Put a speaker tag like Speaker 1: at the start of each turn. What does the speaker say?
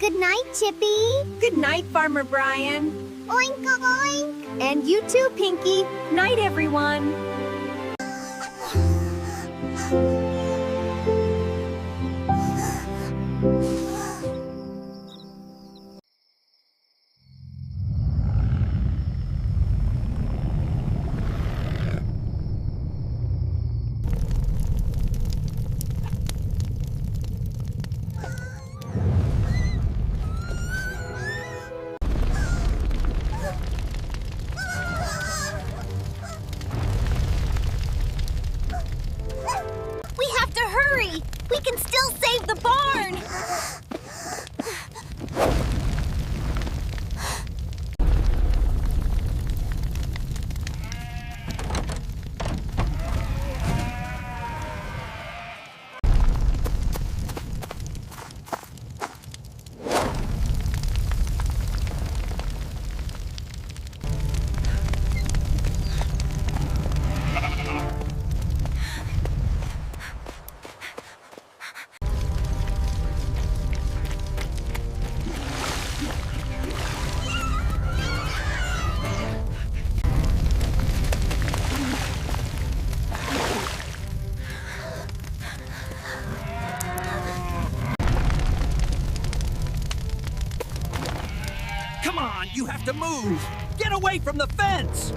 Speaker 1: Good night, Chippy.
Speaker 2: Good night, Farmer Bryan.
Speaker 1: Oink oink.
Speaker 2: And you too, Pinky. Night, everyone.
Speaker 1: We have to hurry. We can still save the barn.
Speaker 3: Come on, you have to move! Get away from the fence!